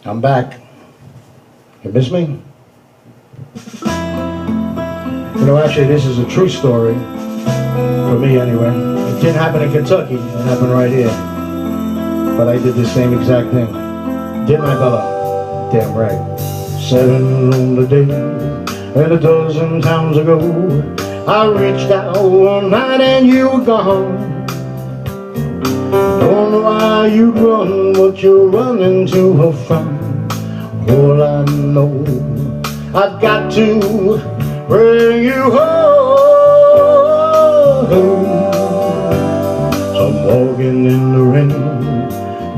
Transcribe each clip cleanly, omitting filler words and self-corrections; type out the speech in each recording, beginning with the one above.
I'm back. You miss me? You know, actually, this is a true story, for me anyway. It didn't happen in Kentucky, it happened right here. But I did the same exact thing. Didn't I, Bella? Damn right. 7 on the day, and a dozen times ago, I reached out one night and you were gone. Don't know why you'd run, what you're running to her from. All I know, I've got to bring you home. So I'm walking in the rain,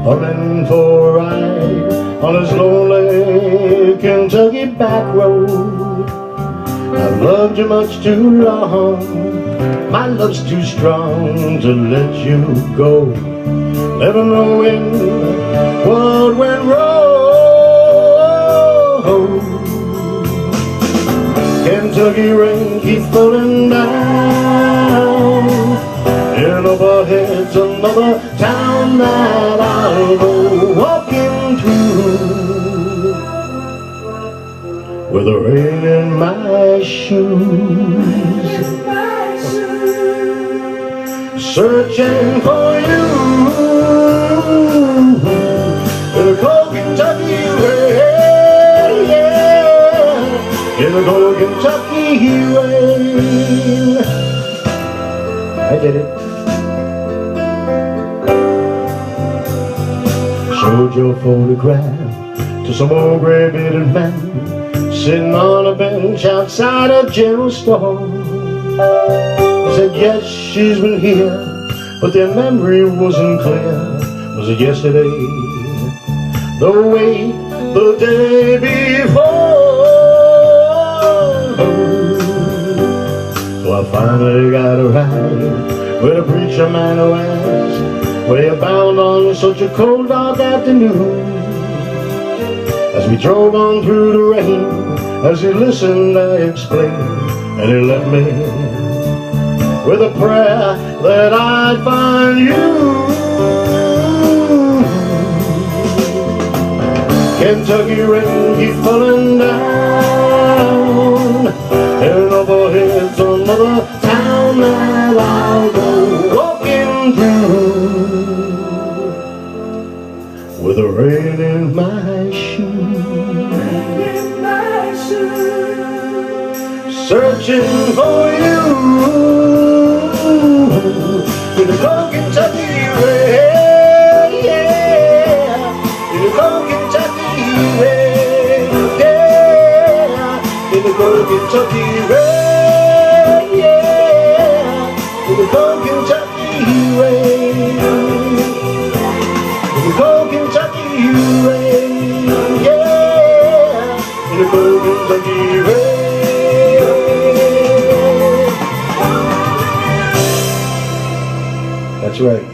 pulling for a ride on this lonely Kentucky back road. I've loved you much too long, my love's too strong to let you go. Never knowing what went wrong. Kentucky rain keeps falling down, and up ahead's another town that I'll go walking through, with the rain in my shoes, searching for you in the cold Kentucky rain, yeah, in the cold Kentucky rain. I did it. Showed your photograph to some old gray-bearded man sitting on a bench outside a general store. He said, yes, she's been here, but their memory wasn't clear. Was it yesterday? The way the day before? So I finally got a ride with a preacher man who asked, where you bound on such a cold dark afternoon? As we drove on through the rain, as he listened I explained, and he left me with a prayer that I'd find you. Kentucky rain keeps falling down, and up ahead's another town that I'll go walking through, with the rain in my shoes, searching for you in the cold Kentucky rain, yeah, in the cold Kentucky rain, yeah, in the cold Kentucky rain, yeah, in the cold Kentucky rain, in the cold Kentucky rain, yeah, in the cold Kentucky rain. That's right.